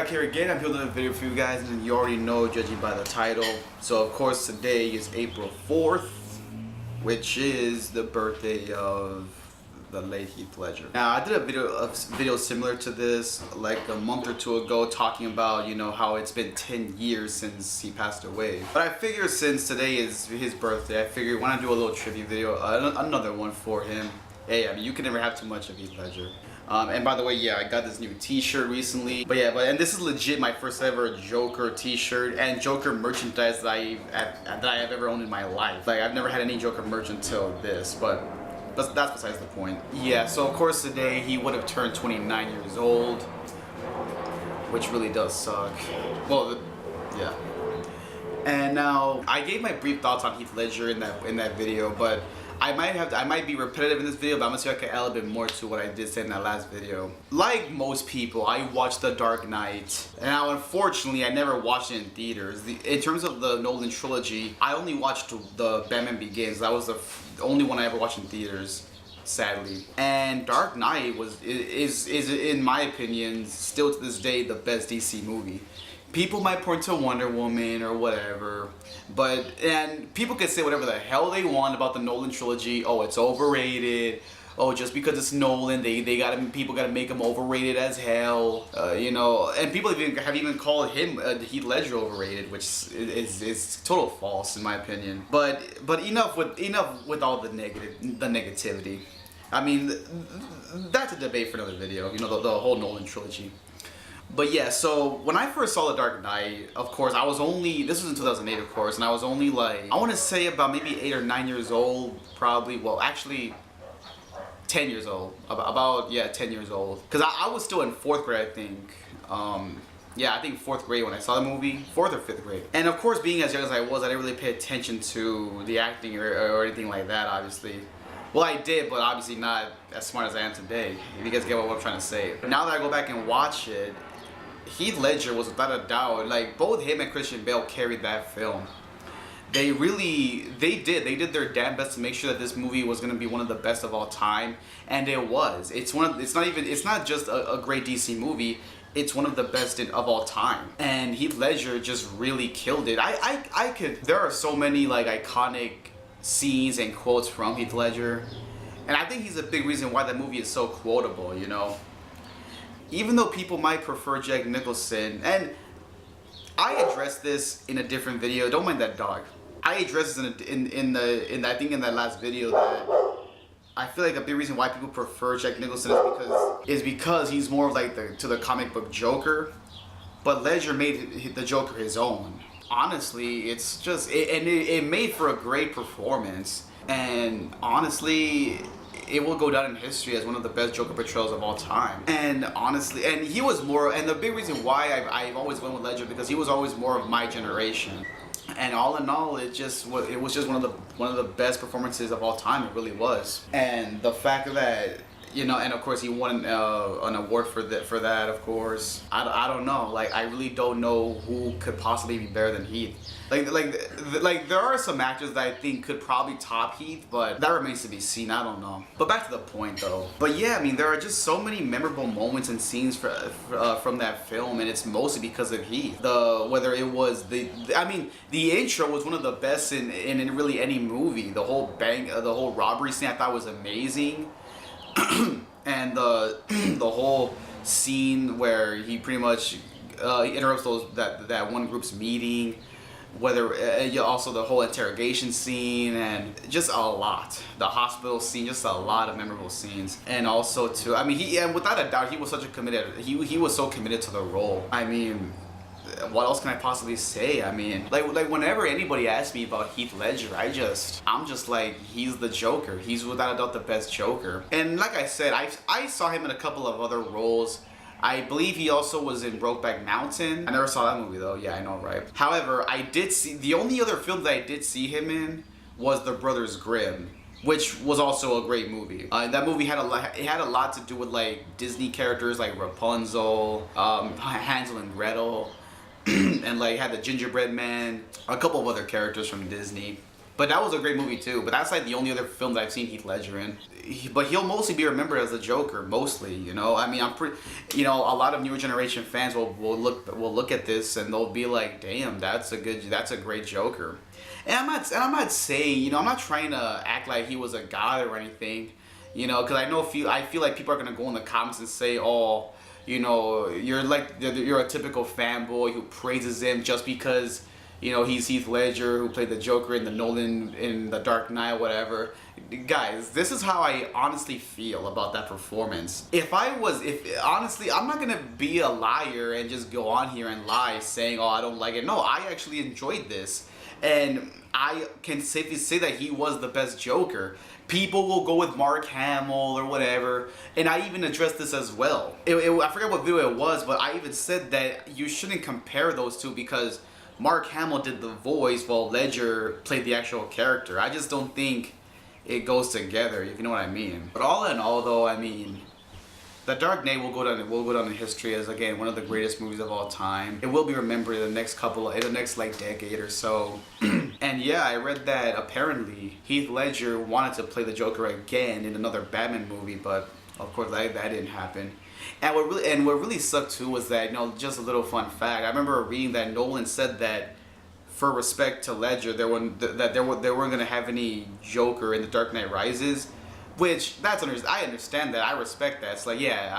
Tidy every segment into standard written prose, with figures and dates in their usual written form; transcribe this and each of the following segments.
back here again. I'm building a video for you guys, and you already know, judging by the title. So of course today is April 4th, which is the birthday of the late Heath Ledger. Now I did a video similar to this like a month or two ago, talking about, you know, how it's been 10 years since he passed away. But I figured since today is his birthday, I figured why not do a little tribute video, another one for him. Hey, I mean, you can never have too much of Heath Ledger. And by the way, yeah, I got this new t-shirt recently. But yeah, and this is legit my first ever Joker t-shirt and Joker merchandise that I have ever owned in my life. Like, I've never had any Joker merch until this, but that's besides the point. Yeah, so of course today he would have turned 29 years old, which really does suck. Well, yeah. And now I gave my brief thoughts on Heath Ledger in that video, but I might be repetitive in this video, but I'm gonna see if I can add a little bit more to what I did say in that last video. Like most people, I watched The Dark Knight, and now unfortunately I never watched it in theaters. In terms of the Nolan trilogy, I only watched the Batman Begins. That was the only one I ever watched in theaters, sadly. And Dark Knight is in my opinion still to this day the best DC movie. People might point to Wonder Woman or whatever, and people can say whatever the hell they want about the Nolan trilogy. Oh, it's overrated. Oh, just because it's Nolan, people gotta make him overrated as hell. You know, and people have even called him Heath Ledger overrated, which is total false in my opinion. But enough with all the negativity. I mean, that's a debate for another video. You know, the whole Nolan trilogy. But yeah, so when I first saw The Dark Knight, of course, this was in 2008, of course, and I was only like, I want to say about maybe 8 or 9 years old, probably. Well, actually, 10 years old. Yeah, 10 years old. Because I was still in 4th grade, I think. Yeah, I think 4th grade when I saw the movie. 4th or 5th grade. And of course, being as young as I was, I didn't really pay attention to the acting or anything like that, obviously. Well, I did, but obviously not as smart as I am today, if you guys get what I'm trying to say. But now that I go back and watch it, Heath Ledger was without a doubt, like, both him and Christian Bale carried that film. They did their damn best to make sure that this movie was gonna be one of the best of all time, and it was. It's not just a great DC movie, it's one of the best of all time. And Heath Ledger just really killed it. There are so many like iconic scenes and quotes from Heath Ledger, and I think he's a big reason why that movie is so quotable, you know. Even though people might prefer Jack Nicholson, and I addressed this in a different video. Don't mind that dog. I addressed this I think in that last video that I feel like a big reason why people prefer Jack Nicholson is because he's more of like the comic book Joker, but Ledger made the Joker his own. Honestly, it's just it made for a great performance, and honestly, it will go down in history as one of the best Joker portrayals of all time. And honestly, and he was more, and the big reason why I've always went with Ledger, because he was always more of my generation. And all in all, it was just one of the best performances of all time. It really was. And the fact that, you know, and of course he won an award for that, of course. I don't know, like, I really don't know who could possibly be better than Heath. Like there are some actors that I think could probably top Heath, but that remains to be seen. I don't know. But back to the point though. But yeah, I mean, there are just so many memorable moments and scenes from that film, and it's mostly because of Heath. Whether it was the intro was one of the best in really any movie. The whole robbery scene I thought was amazing. And the whole scene where he pretty much interrupts that one group's meeting, also the whole interrogation scene, and just a lot. The hospital scene, just a lot of memorable scenes. And also too, I mean, and without a doubt, he was he was so committed to the role. I mean, what else can I possibly say? I mean, like whenever anybody asks me about Heath Ledger, I'm just like, he's the Joker. He's without a doubt the best Joker. And like I said, I saw him in a couple of other roles. I believe he also was in Brokeback Mountain. I never saw that movie though. Yeah, I know, right? However, the only other film that I did see him in was The Brothers Grimm, which was also a great movie. That movie had a lot to do with like Disney characters like Rapunzel, Hansel and Gretel, and like had the Gingerbread Man, a couple of other characters from Disney. But that was a great movie too. But that's like the only other film that I've seen Heath Ledger in. But he'll mostly be remembered as the Joker, mostly. You know, I mean, I'm pretty. You know, a lot of newer generation fans will look at this and they'll be like, "Damn, that's a great Joker." And I'm not saying, you know, I'm not trying to act like he was a god or anything. You know, because I feel like people are gonna go in the comments and say, "Oh, you know, you're a typical fanboy who praises him just because." You know, he's Heath Ledger, who played the Joker in the Nolan in The Dark Knight, whatever. Guys, this is how I honestly feel about that performance. Honestly, I'm not gonna be a liar and just go on here and lie saying, oh, I don't like it. No, I actually enjoyed this. And I can safely say that he was the best Joker. People will go with Mark Hamill or whatever, and I even addressed this as well. I forget what video it was, but I even said that you shouldn't compare those two because Mark Hamill did the voice while Ledger played the actual character. I just don't think it goes together, if you know what I mean. But all in all, though, I mean, The Dark Knight will go down in history as, again, one of the greatest movies of all time. It will be remembered in the next like decade or so. And yeah, I read that apparently Heath Ledger wanted to play the Joker again in another Batman movie, but of course that didn't happen. And what really sucked too was that, you know, just a little fun fact. I remember reading that Nolan said that for respect to Ledger, they weren't gonna have any Joker in The Dark Knight Rises, which I understand that. I respect that. It's like, yeah,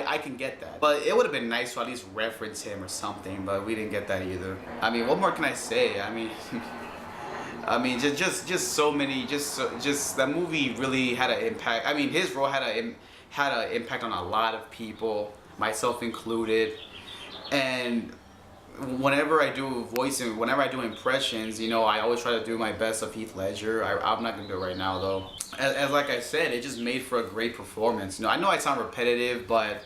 I can get that. But it would have been nice to at least reference him or something. But we didn't get that either. I mean, what more can I say? I mean. I mean, just so many, just that movie really had an impact. I mean, his role had an impact on a lot of people, myself included. And whenever I do impressions, you know, I always try to do my best of Heath Ledger. I'm not gonna do it right now though. As like I said, it just made for a great performance. You know, I know I sound repetitive, but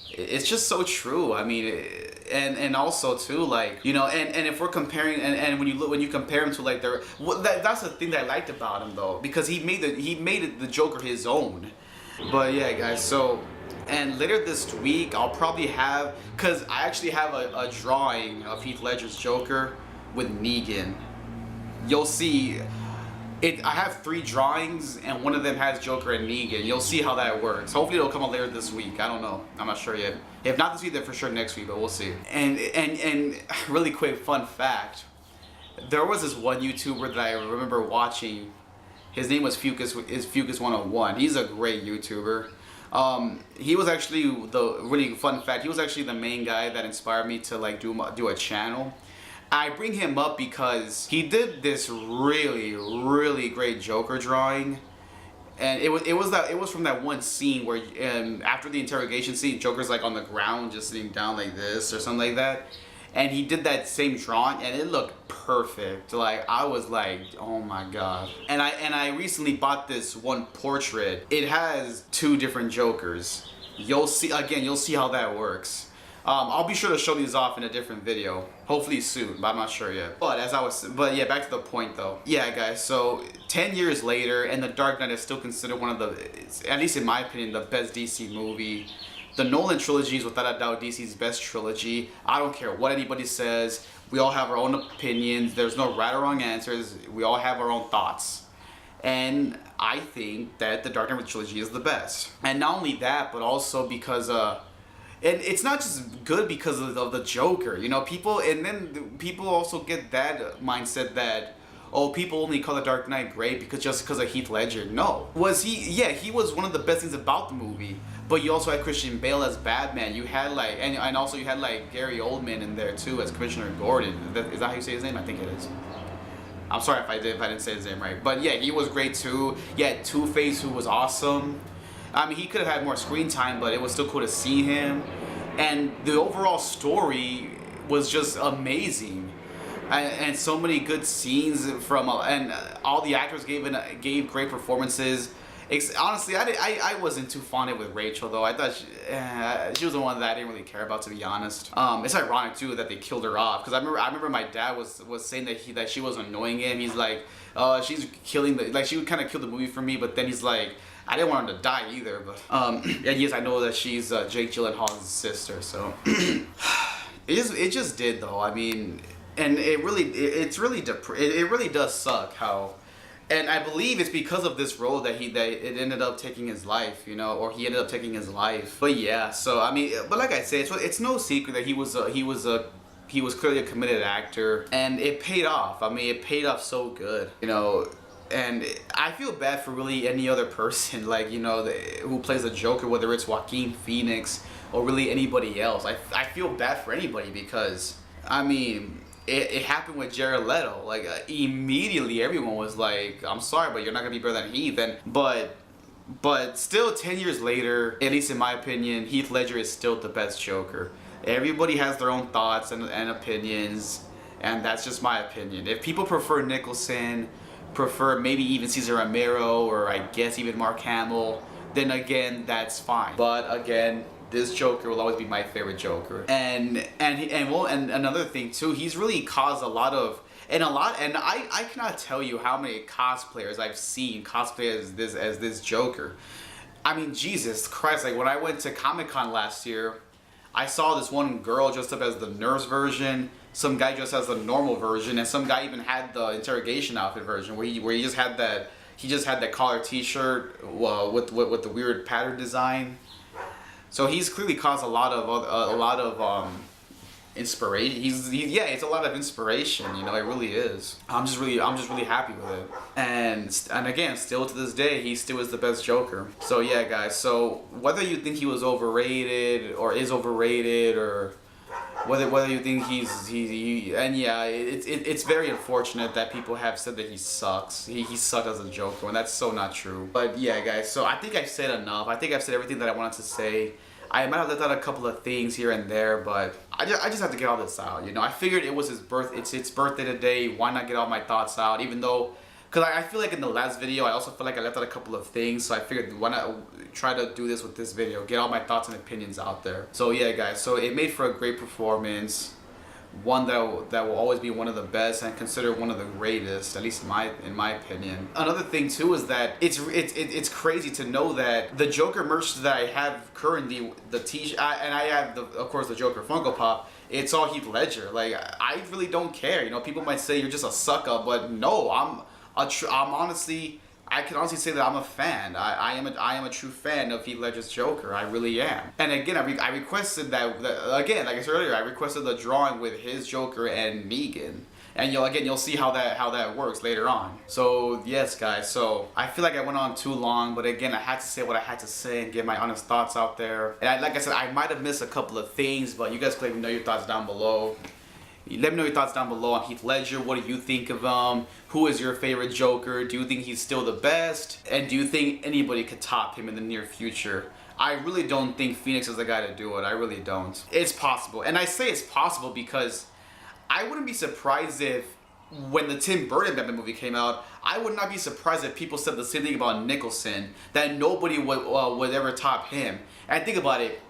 it's just so true. I mean, and also too, like, you know, and if we're comparing, and when you compare him to like that's the thing that I liked about him though, because he made the Joker his own. But yeah, guys, so, and later this week I'll probably have, because I actually have a drawing of Heath Ledger's Joker with Negan. You'll see I have 3 drawings and one of them has Joker and Negan. You'll see how that works. Hopefully it'll come out later this week. I don't know. I'm not sure yet. If not this week, then for sure next week, but we'll see. And really quick fun fact. There was this one YouTuber that I remember watching. His name was Fucus101. He's a great YouTuber. He was actually really fun fact. He was actually the main guy that inspired me to like do a channel. I bring him up because he did this really great Joker drawing, and it was from that one scene where after the interrogation scene, Joker's like on the ground just sitting down like this or something like that, and he did that same drawing and it looked perfect. Like, I was like, oh my god. And I recently bought this one portrait. It has 2 different Jokers. You'll see how that works. I'll be sure to show these off in a different video, hopefully soon, but I'm not sure yet. But yeah, back to the point though. Yeah, guys, so 10 years later, and The Dark Knight is still considered one of the, at least in my opinion, the best DC movie. The Nolan trilogy is without a doubt DC's best trilogy. I don't care what anybody says. We all have our own opinions. There's no right or wrong answers. We all have our own thoughts. And I think that the Dark Knight trilogy is the best. And not only that, but also because and it's not just good because of the Joker, you know, people also get that mindset that, oh, people only call The Dark Knight great because of Heath Ledger. No. He was one of the best things about the movie, but you also had Christian Bale as Batman. You had like, and also you had like Gary Oldman in there too as Commissioner Gordon. Is that how you say his name? I think it is. I'm sorry if I didn't say his name right. But yeah, he was great too. You had Two-Face, who was awesome. I mean, he could have had more screen time, but it was still cool to see him. And the overall story was just amazing. And so many good scenes and all the actors gave great performances. Honestly, I wasn't too fond with Rachel though. I thought she was the one that I didn't really care about, to be honest. It's ironic too that they killed her off, because I remember my dad was saying that she was annoying him. He's like, she's killing she would kind of kill the movie for me, but then he's like, I didn't want her to die either. But and yes, I know that she's Jake Gyllenhaal's sister, so it just did though. I mean, and it's really it really does suck how. And I believe it's because of this role that it ended up taking his life, you know, or he ended up taking his life. But yeah, so I mean, but like I say, it's no secret that he was clearly a committed actor, and it paid off. I mean, it paid off so good, you know. And I feel bad for really any other person, like, you know, who plays the Joker, whether it's Joaquin Phoenix or really anybody else. I feel bad for anybody because, I mean, it happened with Jared Leto. Like, immediately everyone was like, I'm sorry, but you're not gonna be better than Heath. But still, 10 years later, at least in my opinion, Heath Ledger is still the best Joker. Everybody has their own thoughts and opinions, and that's just my opinion. If people prefer Nicholson, prefer maybe even Cesar Romero, or I guess even Mark Hamill, then again, that's fine. But again, this Joker will always be my favorite Joker. And another thing too, he's really caused a lot of, and I cannot tell you how many cosplayers I've seen cosplay as this Joker. I mean, Jesus Christ, like when I went to Comic-Con last year, I saw this one girl dressed up as the nurse version, some guy dressed as the normal version, and some guy even had the interrogation outfit version where he just had that collar T-shirt with the weird pattern design. So he's clearly caused a lot of inspiration. Yeah, it's a lot of inspiration. You know, it really is. I'm just really happy with it. And again, still to this day, he still is the best Joker. So yeah, guys. So whether you think he was overrated or is overrated, or whether you think and yeah, it's very unfortunate that people have said that he sucks. He sucked as a Joker, and that's so not true. But yeah, guys, so I think I've said enough. I think I've said everything that I wanted to say. I might have left out a couple of things here and there, but I just have to get all this out. You know, I figured it was his birthday today. Why not get all my thoughts out? Even though, because I feel like in the last video, I also feel like I left out a couple of things. So I figured, why not try to do this with this video? Get all my thoughts and opinions out there. So yeah, guys. So it made for a great performance. One that will always be one of the best and considered one of the greatest, at least in my opinion. Another thing too is that it's crazy to know that the Joker merch that I have currently, the T-shirt, and I have of course the Joker Funko Pop. It's all Heath Ledger. Like, I really don't care. You know, people might say you're just a sucker, but no, I can honestly say that I'm a fan. I am a true fan of Heath Ledger's Joker. I really am. And again, I requested that again, like I said earlier, I requested the drawing with his Joker and Negan. And you'll see how that works later on. So yes, guys. So I feel like I went on too long, but again, I had to say what I had to say and get my honest thoughts out there. And like I said, I might have missed a couple of things, but you guys can let me know your thoughts down below. Let me know your thoughts down below on Heath Ledger. What do you think of him? Who is your favorite Joker? Do you think he's still the best? And do you think anybody could top him in the near future? I really don't think Phoenix is the guy to do it. I really don't. It's possible. And I say it's possible because I wouldn't be surprised if, when the Tim Burton Batman movie came out, I would not be surprised if people said the same thing about Nicholson, that nobody would ever top him. And think about it.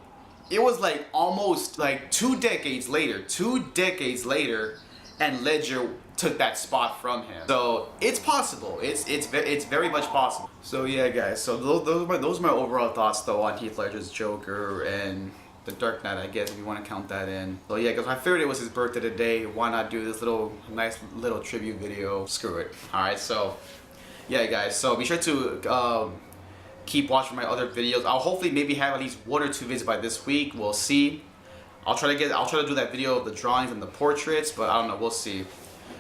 It was like almost like 2 decades later, and Ledger took that spot from him. So it's possible. It's very much possible. So yeah, guys. So those are my overall thoughts though on Heath Ledger's Joker and The Dark Knight, I guess, if you want to count that in. So yeah, because I figured it was his birthday today. Why not do this nice little tribute video? Screw it. All right. So yeah, guys. So be sure to keep watching my other videos. I'll hopefully maybe have at least 1 or 2 videos by this week. We'll see. I'll try to do that video of the drawings and the portraits, but I don't know. We'll see.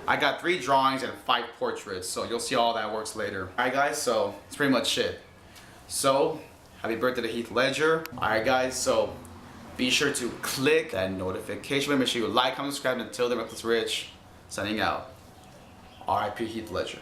I got 3 drawings and 5 portraits, so you'll see how that works later. All right, guys. So it's pretty much it. So happy birthday to Heath Ledger. All right, guys. So be sure to click that notification button. Make sure you like, comment, subscribe. Until then, REKLEZ Rich signing out. R.I.P. Heath Ledger.